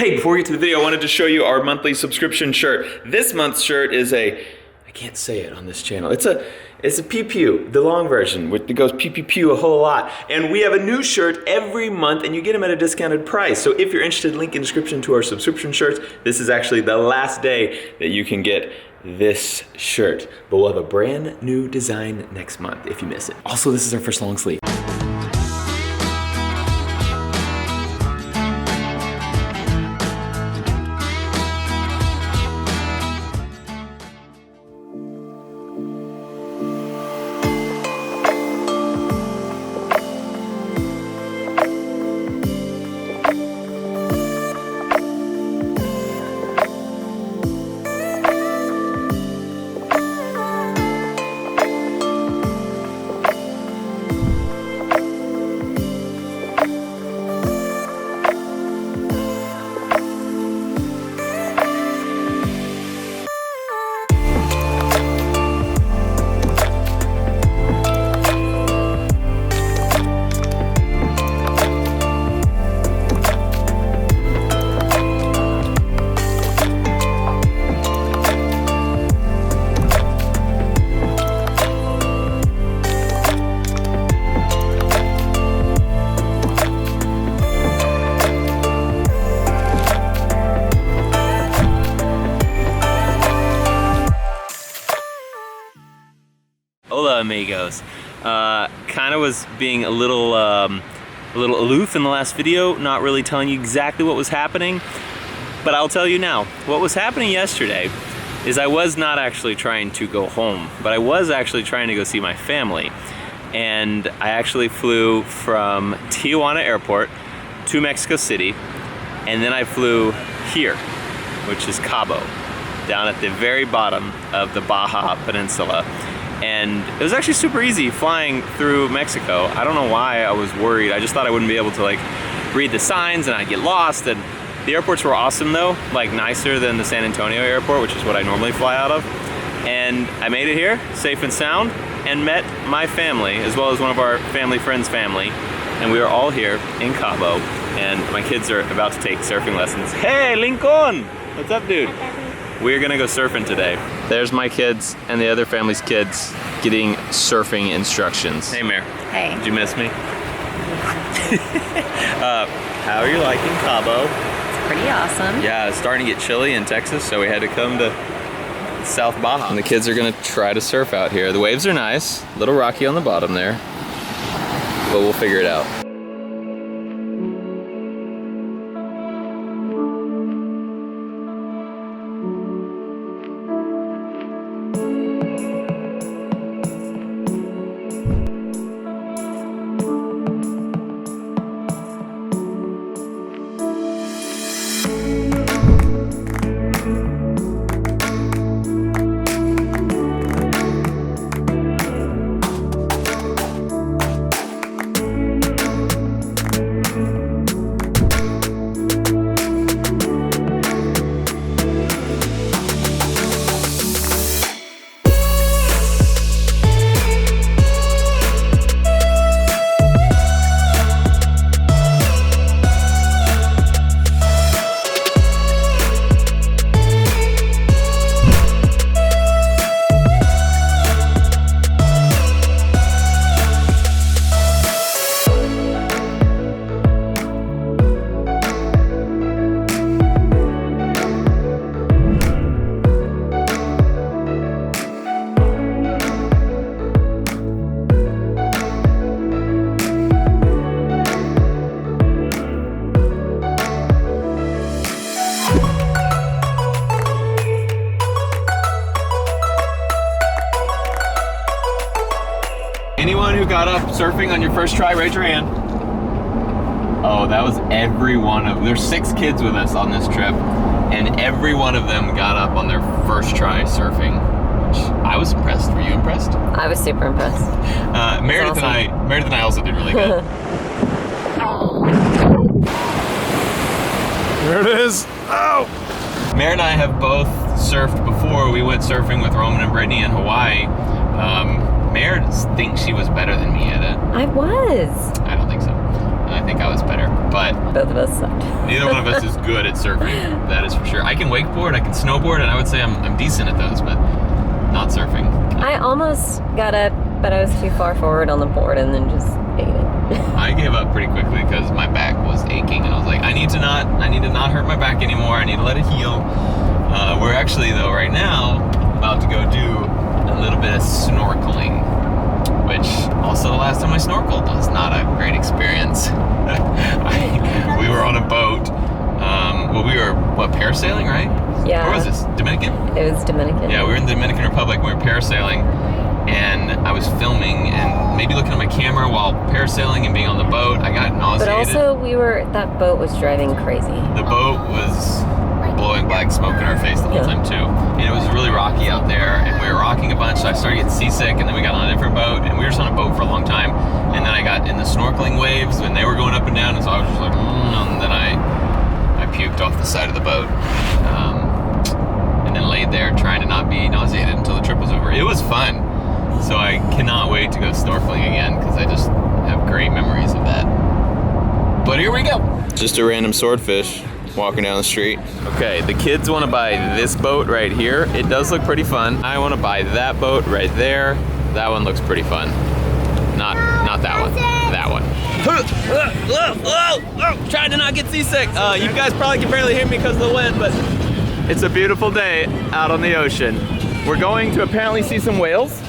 Hey, before we get to the video, I wanted to show you our monthly subscription shirt. This month's shirt is I can't say it on this channel. It's a pew pew, the long version, which goes pew pew pew a whole lot. And we have a new shirt every month and you get them at a discounted price. So if you're interested, link in the description to our subscription shirts. This is actually the last day that you can get this shirt. But we'll have a brand new design next month if you miss it. Also, this is our first long sleeve. Hola amigos. Kind of was being a little aloof in the last video, not really telling you exactly what was happening, but I'll tell you now. What was happening yesterday is I was not actually trying to go home, but I was actually trying to go see my family. And I actually flew from Tijuana Airport to Mexico City, and then I flew here, which is Cabo, down at the very bottom of the Baja Peninsula. And it was actually super easy flying through Mexico. I don't know why I was worried. I just thought I wouldn't be able to like read the signs and I'd get lost. And the airports were awesome though, like nicer than the San Antonio airport, which is what I normally fly out of. And I made it here, safe and sound, and met my family, as well as one of our family friends' family. And we are all here in Cabo, and my kids are about to take surfing lessons. Hey, Lincoln! What's up, dude? We're gonna go surfing today. There's my kids and the other family's kids getting surfing instructions. Hey, Mare. Hey. Did you miss me? How are you liking Cabo? It's pretty awesome. Yeah, it's starting to get chilly in Texas, so we had to come to South Baja. And the kids are gonna try to surf out here. The waves are nice, a little rocky on the bottom there, but we'll figure it out. Anyone who got up surfing on your first try, raise your hand. Oh, that was every one of, there's 6 kids with us on this trip, and every one of them got up on their first try surfing. I was impressed. Were you impressed? I was super impressed. Meredith and I also did really good. There it is. Oh! Meredith and I have both surfed before. We went surfing with Roman and Brittany in Hawaii. Meredith thinks she was better than me at it. I was. I don't think so. I think I was better. but Both of us sucked. neither one of us is good at surfing. That is for sure. I can wakeboard, I can snowboard, and I would say I'm decent at those, but not surfing. I almost got up, but I was too far forward on the board and then just ate it. I gave up pretty quickly because my back was aching, and I was like, I need to not hurt my back anymore. I need to let it heal. We're actually, though, right now about to go do a little bit of snorkeling, which also the last time I snorkeled was not a great experience. We were on a boat. We were parasailing, right? Yeah. Where was this? Dominican? It was Dominican. Yeah, we were in the Dominican Republic. We were parasailing, and I was filming and maybe looking at my camera while parasailing and being on the boat. I got nauseated. But also, that boat was driving crazy. The boat was blowing black smoke in our face the whole time too. And it was really rocky out there, and we were rocking a bunch, so I started getting seasick, and then we got on a different boat, and we were just on a boat for a long time. And then I got in the snorkeling waves, and they were going up and down, and so I was just like, and then I puked off the side of the boat. And then laid there trying to not be nauseated until the trip was over. It was fun. So I cannot wait to go snorkeling again, because I just have great memories of that. But here we go. Just a random swordfish walking down the street. Okay, the kids want to buy this boat right here. It does look pretty fun. I want to buy that boat right there. That one looks pretty fun. Not that one. That one. Trying to not get seasick. You guys probably can barely hear me because of the wind, but it's a beautiful day out on the ocean. We're going to apparently see some whales.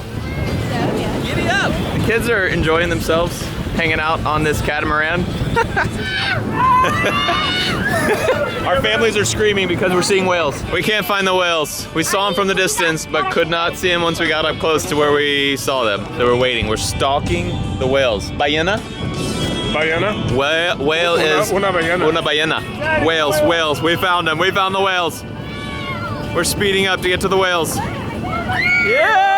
Giddy up! The kids are enjoying themselves, hanging out on this catamaran. Our families are screaming because we're seeing whales. We can't find the whales. We saw them from the distance, but could not see them once we got up close to where we saw them. So we're waiting. We're stalking the whales. Ballena? Ballena? Whale is... Una ballena. Una ballena. Whales. We found them. We found the whales. We're speeding up to get to the whales. Yeah!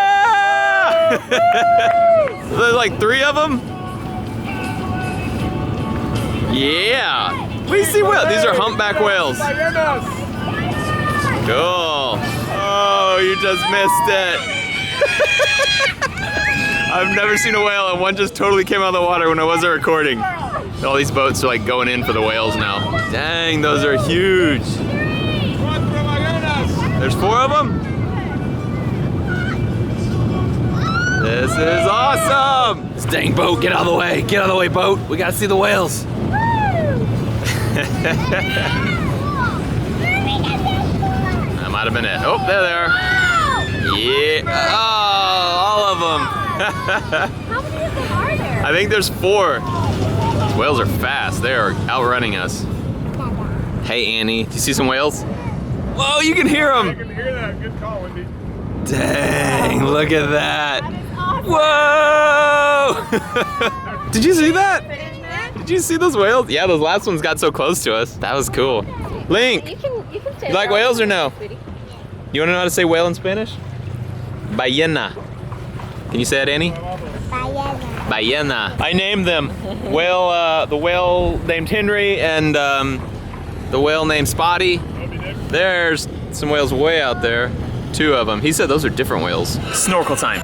There's like 3 of them. Yeah. We see whales. These are humpback whales. Cool. Oh, you just missed it. I've never seen a whale, and one just totally came out of the water when I wasn't recording. All these boats are like going in for the whales now. Dang, those are huge. There's 4 of them. This is awesome. This dang boat, get out of the way. Get out of the way, boat. We gotta see the whales. That might have been it. Oh, there they are. Yeah. Oh, all of them. How many of them are there? I think there's 4. These whales are fast. They are outrunning us. Hey, Annie. Do you see some whales? Whoa, you can hear them. I can hear that. Good call, Wendy. Dang, look at that. That is awesome. Whoa! Did you see that? Did you see those whales? Yeah, those last ones got so close to us. That was cool. Link, You can stay you like there. whales or no? Sweetie. You want to know how to say whale in Spanish? Ballena. Can you say it, Annie? Ballena. I named them. Whale, the whale named Henry and the whale named Spotty. There's some whales way out there. 2 of them. He said those are different whales. Snorkel time.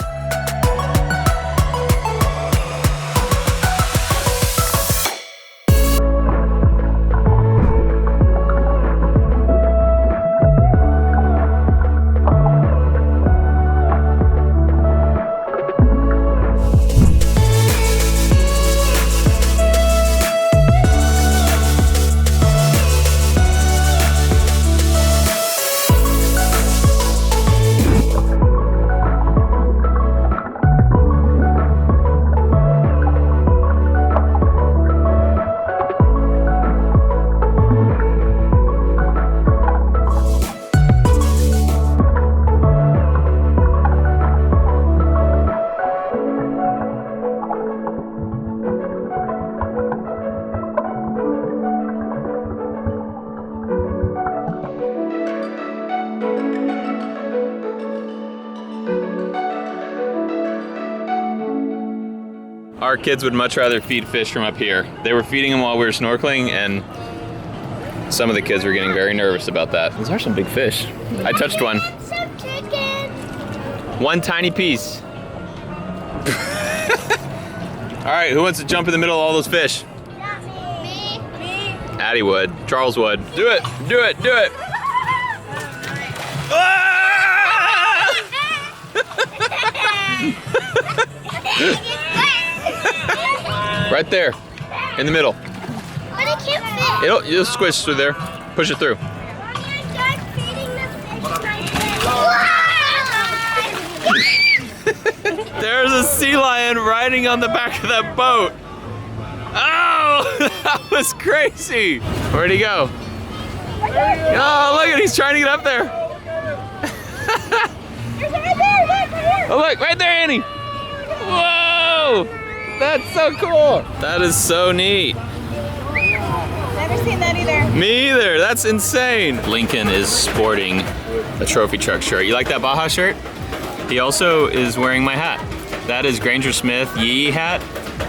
Our kids would much rather feed fish from up here. They were feeding them while we were snorkeling, and some of the kids were getting very nervous about that. Those are some big fish. I touched one. Some chicken. One tiny piece. All right, who wants to jump in the middle of all those fish? Me. Addie would. Charles would. Do it, do it, do it. Right there, in the middle. But it can't fit. It'll squish through there. Push it through. Mommy, I'm done feeding the fish my There's a sea lion riding on the back of that boat. Oh, that was crazy. Where'd he go? Oh, look, he's trying to get up there. There's right there, look, right here. Oh, look, right there, Annie. Whoa, that's so cool. That is so neat. Never seen that either. Me either, that's insane. Lincoln is sporting a trophy truck shirt. You like that Baja shirt? He also is wearing my hat. That is Granger Smith Yee hat.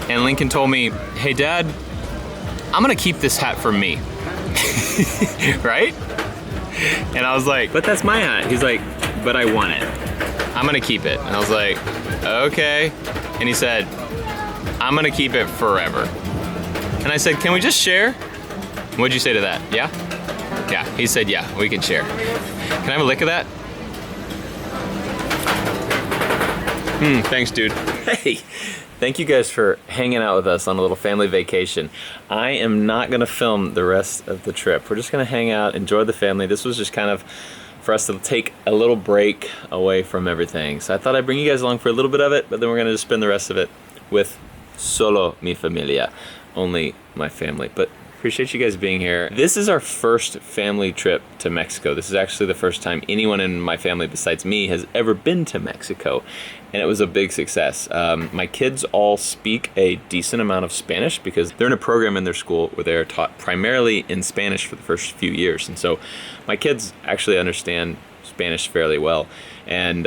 And Lincoln told me, hey Dad, I'm gonna keep this hat for me. Right? And I was like, But that's my hat. He's like, but I want it. I'm gonna keep it. And I was like, okay. And he said, I'm gonna keep it forever. And I said, can we just share? What'd you say to that? Yeah? Yeah, he said, yeah, we can share. Can I have a lick of that? Thanks, dude. Hey, thank you guys for hanging out with us on a little family vacation. I am not gonna film the rest of the trip. We're just gonna hang out, enjoy the family. This was just kind of for us to take a little break away from everything. So I thought I'd bring you guys along for a little bit of it, but then we're gonna just spend the rest of it with solo mi familia, only my family. But appreciate you guys being here. This is our first family trip to Mexico. This is actually the first time anyone in my family besides me has ever been to Mexico, and it was a big success. My kids all speak a decent amount of Spanish because they're in a program in their school where they're taught primarily in Spanish for the first few years, and so my kids actually understand Spanish fairly well, and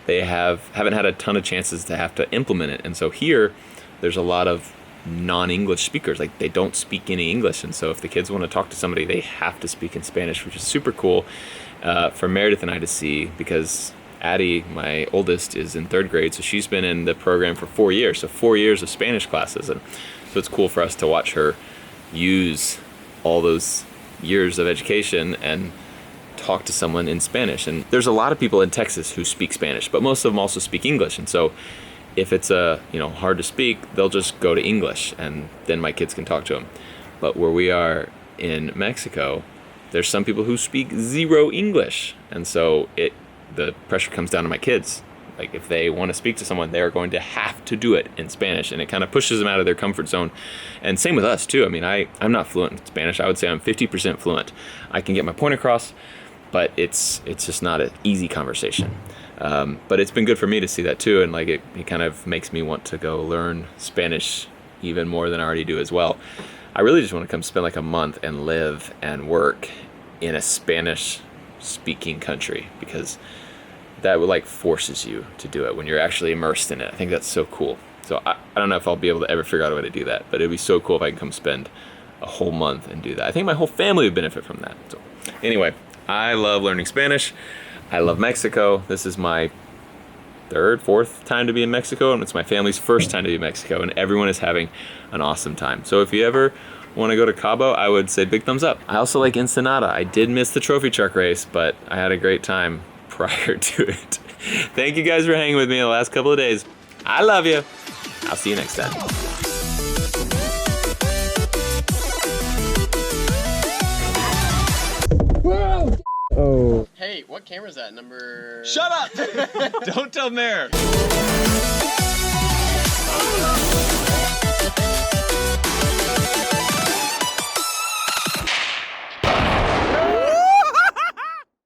they haven't had a ton of chances to have to implement it. And so here, there's a lot of non-English speakers. Like, they don't speak any English, and so if the kids want to talk to somebody, they have to speak in Spanish, which is super cool for Meredith and I to see, because Addie, my oldest, is in 3rd grade, so she's been in the program for 4 years, so 4 years of Spanish classes, and so it's cool for us to watch her use all those years of education and talk to someone in Spanish. And there's a lot of people in Texas who speak Spanish, but most of them also speak English, and so if it's hard to speak, they'll just go to English, and then my kids can talk to them. But where we are in Mexico, there's some people who speak zero English, and so the pressure comes down to my kids. Like, if they want to speak to someone, they're going to have to do it in Spanish, and it kind of pushes them out of their comfort zone. And same with us too. I mean, I'm not fluent in Spanish. I would say I'm 50% fluent. I can get my point across, but it's just not an easy conversation. But it's been good for me to see that too, and like it kind of makes me want to go learn Spanish even more than I already do as well. I really just want to come spend like a month and live and work in a Spanish speaking country, because that would like forces you to do it when you're actually immersed in it. I think that's so cool. So I don't know if I'll be able to ever figure out a way to do that, but it'd be so cool if I can come spend a whole month and do that. I think my whole family would benefit from that. So anyway, I love learning Spanish. I love Mexico. This is my 3rd, 4th time to be in Mexico, and it's my family's first time to be in Mexico, and everyone is having an awesome time. So if you ever want to go to Cabo, I would say big thumbs up. I also like Ensenada. I did miss the trophy truck race, but I had a great time prior to it. Thank you guys for hanging with me the last couple of days. I love you. I'll see you next time. Hey, what camera is that? Number... Shut up! Don't tell Mare.